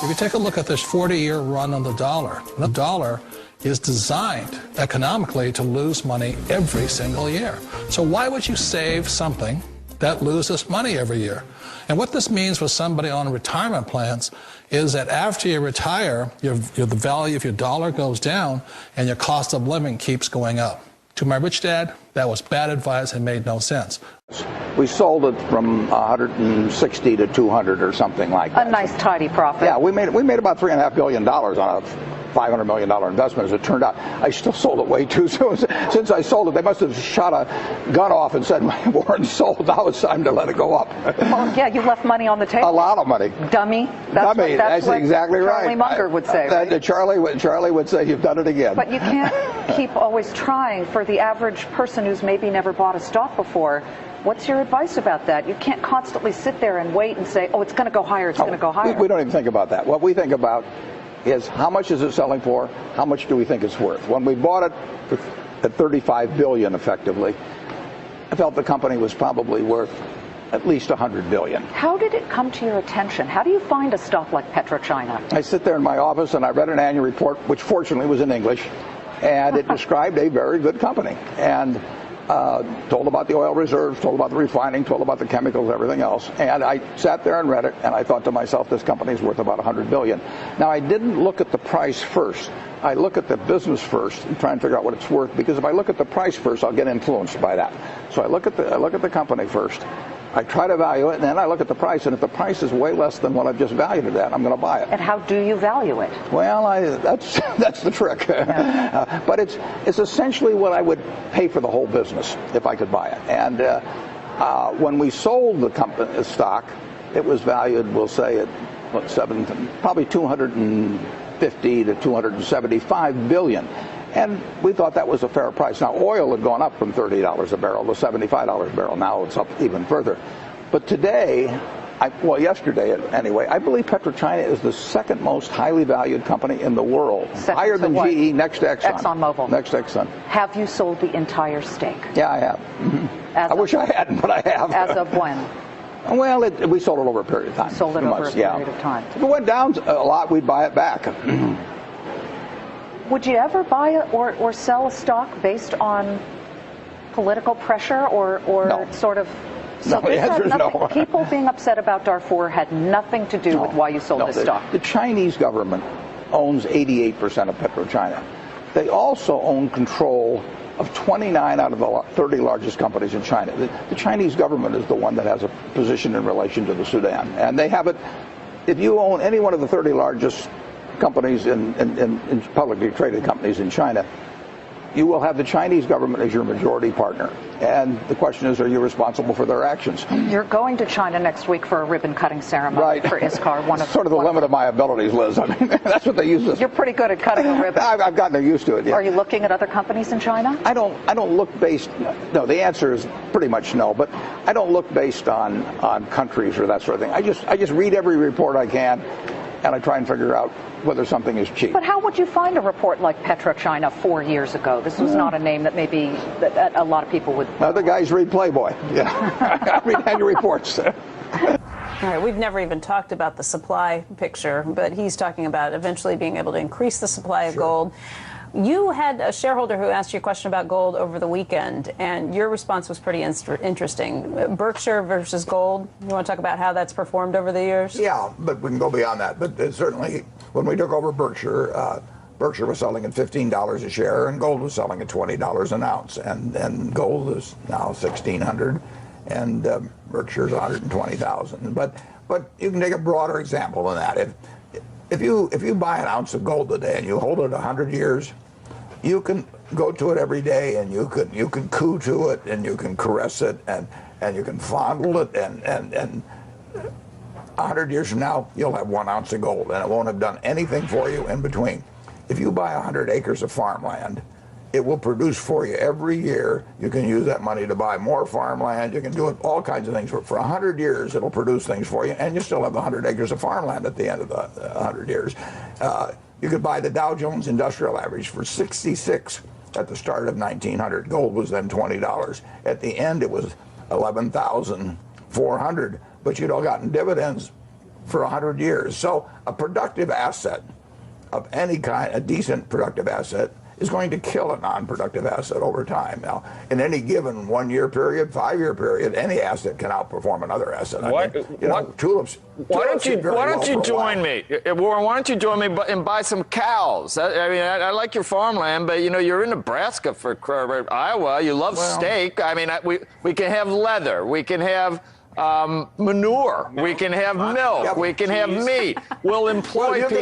If you take a look at this 40-year run on the dollar is designed economically to lose money every single year. So why would you save something that loses money every year? And what this means for somebody on retirement plans is that after you retire, the value of your dollar goes down and your cost of living keeps going up. To my rich dad, that was bad advice and made no sense. We sold it from 160 to 200 or something like that. A nice tidy profit. Yeah, we made about $3.5 billion on a $500 million investment, as it turned out. I still sold it way too soon. Since I sold it, they must have shot a gun off and said, Warren's sold, now it's time to let it go up. Well, yeah, you left money on the table. A lot of money. Dummy. That's what exactly right. Charlie Munger would say, right? Charlie would say, you've done it again. But you can't keep always trying. For the average person who's maybe never bought a stock before, what's your advice about that? You can't constantly sit there and wait and say, oh, it's going to go higher, it's going to go higher. We don't even think about that. What we think about is how much is it selling for? How much do we think it's worth? When we bought it at $35 billion effectively, I felt the company was probably worth at least $100 billion. How did it come to your attention? How do you find a stock like PetroChina? I sit there in my office and I read an annual report, which fortunately was in English, and it described a very good company. And told about the oil reserves, told about the refining, told about the chemicals, everything else. And I sat there and read it, and I thought to myself, this company is worth about $100 billion. Now, I didn't look at the price first. I look at the business first and try and figure out what it's worth, because if I look at the price first, I'll get influenced by that. So I look at the company first. I try to value it, and then I look at the price, and if the price is way less than what I've just valued it at, I'm going to buy it. And how do you value it? Well, that's the trick. Yeah. But it's essentially what I would pay for the whole business if I could buy it. And when we sold the stock, it was valued, we'll say, at probably 250 to 275 billion. And we thought that was a fair price. Now, oil had gone up from $30 a barrel to $75 a barrel. Now it's up even further. But today, yesterday anyway, I believe PetroChina is the second most highly valued company in the world. Higher than GE, next to Exxon. ExxonMobil. Next to Exxon. Have you sold the entire stake? Yeah, I have. Mm-hmm. I wish I hadn't, but I have. As of when? Well, we sold it over a period of time. Sold it over a period of time. If it went down a lot, we'd buy it back. Would you ever buy or sell a stock based on political pressure or no. sort of? So no, the answer is no. People being upset about Darfur had nothing to do with why you sold this stock. The Chinese government owns 88% of PetroChina. They also own control of 29 out of the 30 largest companies in China. The Chinese government is the one that has a position in relation to the Sudan. And they have it, if you own any one of the 30 largest companies in publicly traded companies in China, you will have the Chinese government as your majority partner. And the question is, are you responsible for their actions? You're going to China next week for a ribbon-cutting ceremony for ISCAR. Sort of the limit of my abilities, Liz. I mean, that's what they use this. You're pretty good at cutting a ribbon. I've gotten used to it, yeah. Are you looking at other companies in China? I don't look based, no, the answer is pretty much no, but I don't look based on countries or that sort of thing. I just read every report I can, and I try and figure out whether something is cheap. But how would you find a report like PetroChina 4 years ago? This was not a name that maybe that a lot of people would. Other guys read Playboy. Yeah, I read annual reports. All right, we've never even talked about the supply picture, but he's talking about eventually being able to increase the supply of gold. You had a shareholder who asked you a question about gold over the weekend, and your response was pretty interesting. Berkshire versus gold. You want to talk about how that's performed over the years? Yeah, but we can go beyond that. But certainly, when we took over Berkshire, Berkshire was selling at $15 a share, and gold was selling at $20 an ounce. And gold is now $1,600, and Berkshire's $120,000. But you can take a broader example than that. If you buy an ounce of gold today and you hold it 100 years, you can go to it every day, and you can coo to it, and you can caress it, and you can fondle it, and 100 years from now, you'll have 1 ounce of gold, and it won't have done anything for you in between. If you buy 100 acres of farmland, it will produce for you every year. You can use that money to buy more farmland. You can do it, all kinds of things. For 100 years, it'll produce things for you, and you still have 100 acres of farmland at the end of the 100 years. You could buy the Dow Jones Industrial Average for 66 at the start of 1900. Gold was then $20. At the end, it was 11,400. But you'd all gotten dividends for 100 years. So a productive asset of any kind, a decent productive asset, is going to kill a non-productive asset over time. Now, in any given 1 year period, 5 year period, any asset can outperform another asset. Tulips. Why don't you join me, Warren? Why don't you join me and buy some cows? I like your farmland, but you're in Nebraska for Iowa. You love steak. I mean, we can have leather. We can have manure. We can have milk. We can have meat. We'll employ you people.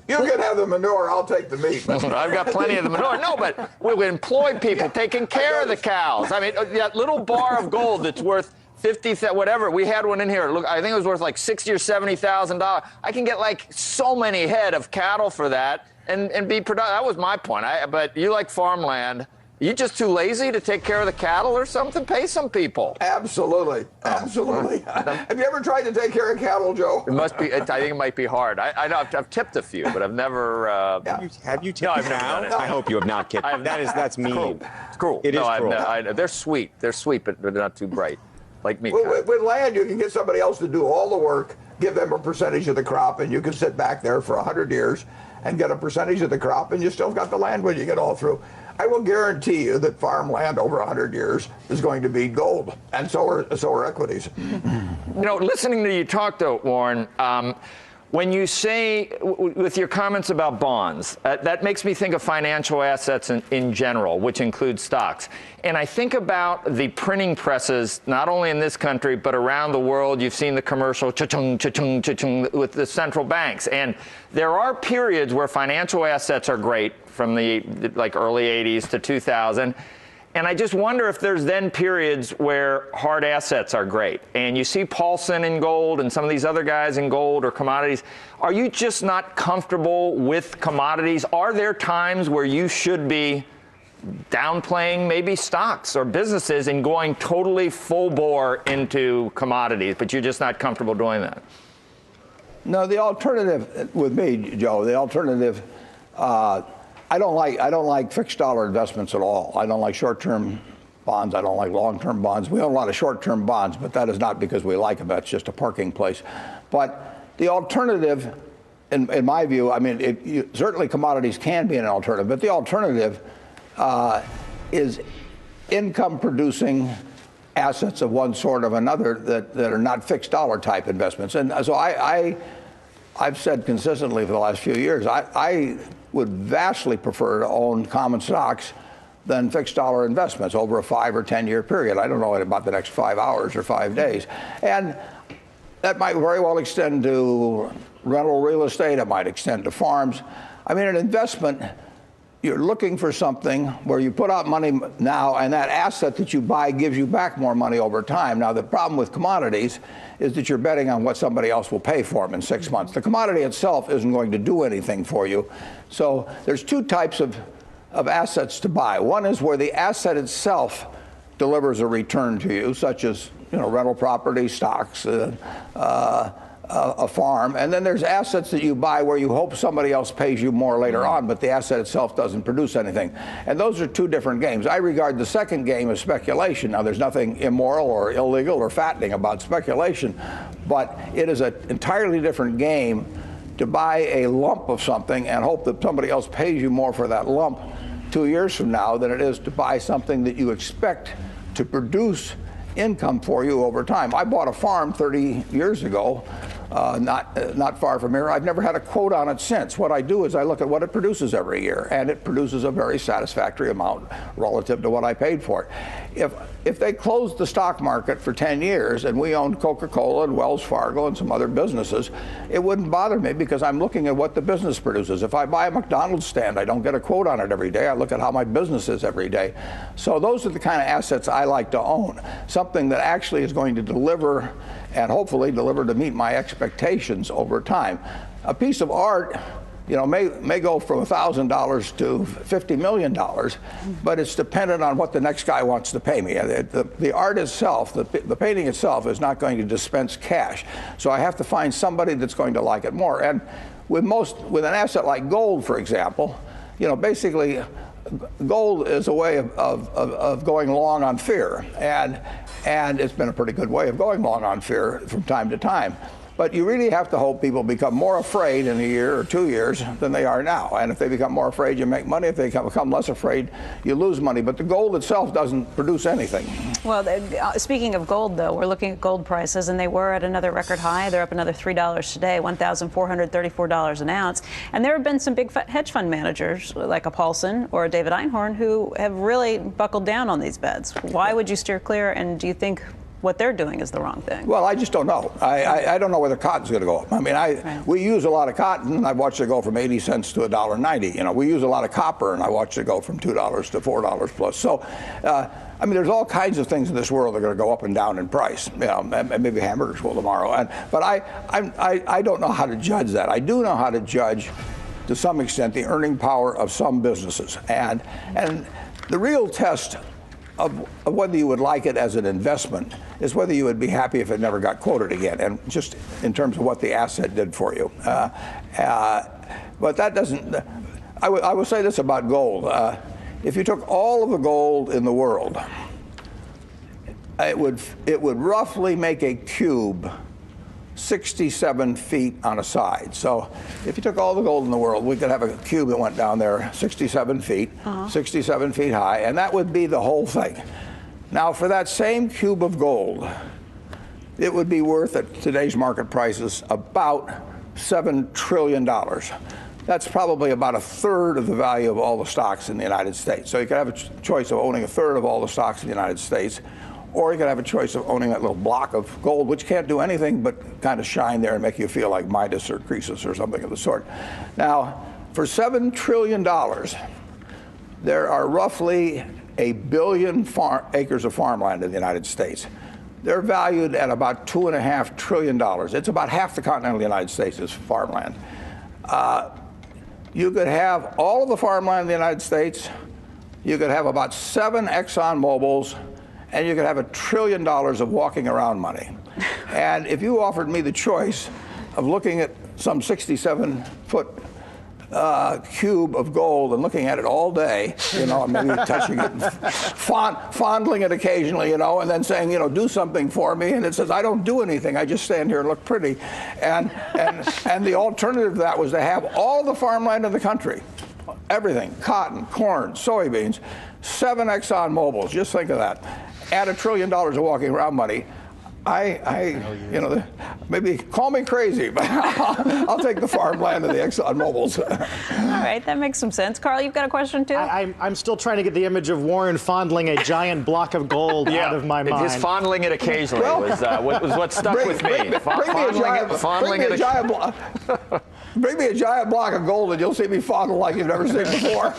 You can have the manure. I'll take the meat. I've got plenty of the manure. No, but we'll employ people taking care of the cows. I mean, that little bar of gold that's worth 50, whatever. We had one in here. Look, I think it was worth like $60,000 or $70,000. I can get like so many head of cattle for that and be productive. That was my point. But you like farmland. You just too lazy to take care of the cattle or something? Pay some people. Absolutely. Have you ever tried to take care of cattle, Joe? It must be. I think it might be hard. I know I've tipped a few, but I've never. Have you tipped a cow? I hope you have not tipped. That's mean. It's cruel. It is cruel. They're sweet. They're sweet, but they're not too bright. Like me. With land, you can get somebody else to do all the work, give them a percentage of the crop, and you can sit back there for 100 years and get a percentage of the crop, and you still got the land when you get all through. I will guarantee you that farmland over 100 years is going to be gold, and so are equities. Listening to you talk, though, Warren, when you say, with your comments about bonds, that makes me think of financial assets in general, which includes stocks. And I think about the printing presses, not only in this country, but around the world. You've seen the commercial cha-chung, cha-chung, cha-chung with the central banks. And there are periods where financial assets are great, from the early 80s to 2000. And I just wonder if there's then periods where hard assets are great. And you see Paulson in gold and some of these other guys in gold or commodities. Are you just not comfortable with commodities? Are there times where you should be downplaying maybe stocks or businesses and going totally full bore into commodities, but you're just not comfortable doing that? No, the alternative with me, Joe, the alternative, I don't like fixed dollar investments at all. I don't like short-term bonds. I don't like long-term bonds. We own a lot of short-term bonds, but that is not because we like them. That's just a parking place. But the alternative, in my view, I mean, certainly commodities can be an alternative, but the alternative is income-producing assets of one sort or another that are not fixed dollar type investments. And so I've said consistently for the last few years, I would vastly prefer to own common stocks than fixed dollar investments over a 5 or 10 year period. I don't know about the next 5 hours or 5 days. And that might very well extend to rental real estate. It might extend to farms. I mean, an investment, you're looking for something where you put out money now, and that asset that you buy gives you back more money over time. Now, the problem with commodities is that you're betting on what somebody else will pay for them in 6 months. The commodity itself isn't going to do anything for you. So there's two types of assets to buy. One is where the asset itself delivers a return to you, such as rental property, stocks, a farm. And then there's assets that you buy where you hope somebody else pays you more later on, but the asset itself doesn't produce anything. And those are two different games. I regard the second game as speculation. Now, there's nothing immoral or illegal or fattening about speculation, but it is an entirely different game to buy a lump of something and hope that somebody else pays you more for that lump 2 years from now than it is to buy something that you expect to produce income for you over time. I bought a farm 30 years ago, not far from here. I've never had a quote on it since. What I do is I look at what it produces every year, and it produces a very satisfactory amount relative to what I paid for it. If they closed the stock market for 10 years and we owned Coca-Cola and Wells Fargo and some other businesses, it wouldn't bother me because I'm looking at what the business produces. If I buy a McDonald's stand, I don't get a quote on it every day. I look at how my business is every day. So those are the kind of assets I like to own. Something that actually is going to deliver and hopefully deliver to meet my expectations over time. A piece of art, may go from $1,000 to $50 million, but it's dependent on what the next guy wants to pay me. The art itself, the painting itself, is not going to dispense cash. So I have to find somebody that's going to like it more. And with an asset like gold, for example, basically gold is a way of going long on fear, and it's been a pretty good way of going long on fear from time to time. But you really have to hope people become more afraid in a year or 2 years than they are now. And if they become more afraid, you make money. If they become less afraid, you lose money. But the gold itself doesn't produce anything. Well, speaking of gold, though, we're looking at gold prices, and they were at another record high. They're up another $3 today, $1,434 an ounce. And there have been some big hedge fund managers, like a Paulson or a David Einhorn, who have really buckled down on these bets. Why would you steer clear, and do you think what they're doing is the wrong thing? Well, I just don't know. I don't know whether cotton's going to go up. I mean, we use a lot of cotton. I've watched it go from 80 cents to $1.90. You know, we use a lot of copper, and I watched it go from $2 to $4 plus. So, I mean, there's all kinds of things in this world that are going to go up and down in price. You know, and maybe hamburgers will tomorrow. But I don't know how to judge that. I do know how to judge, to some extent, the earning power of some businesses. And the real test of whether you would like it as an investment is whether you would be happy if it never got quoted again, and just in terms of what the asset did for you. But that doesn't. I will say this about gold. If you took all of the gold in the world, it would roughly make a cube 67 feet on a side. So if you took all the gold in the world, we could have a cube that went down there 67 feet, 67 feet high, and that would be the whole thing. Now, for that same cube of gold, it would be worth, at today's market prices, about $7 trillion. That's probably about a third of the value of all the stocks in the United States. So you could have a choice of owning a third of all the stocks in the United States, or you could have a choice of owning that little block of gold, which can't do anything but kind of shine there and make you feel like Midas or Croesus or something of the sort. Now, for $7 trillion, there are roughly 1 billion acres of farmland in the United States. They're valued at about $2.5 trillion. It's about half the continental United States is farmland. You could have all of the farmland in the United States. You could have about 7 Exxon Mobils, and you could have $1 trillion of walking around money. And if you offered me the choice of looking at some 67-foot cube of gold and looking at it all day, you know, maybe touching it, and fondling it occasionally, you know, and then saying, you know, do something for me, and it says, I don't do anything, I just stand here and look pretty. And the alternative to that was to have all the farmland in the country, everything, cotton, corn, soybeans, 7 Exxon Mobils, just think of that. Add $1 trillion of walking around money. You know, maybe call me crazy, but I'll take the farmland and the Exxon Mobils. All right, that makes some sense. Carl, you've got a question too? I'm still trying to get the image of Warren fondling a giant block of gold out of my mind. His fondling it occasionally was what stuck with me. Bring me a giant block of gold and you'll see me fondle like you've never seen before.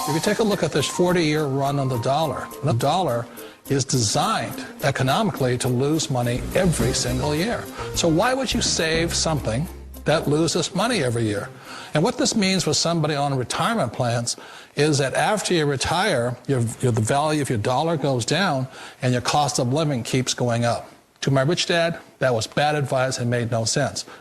If you take a look at this 40-year run on the dollar is designed economically to lose money every single year. So why would you save something that loses money every year? And what this means for somebody on retirement plans is that after you retire, the value of your dollar goes down and your cost of living keeps going up. To my rich dad, that was bad advice and made no sense.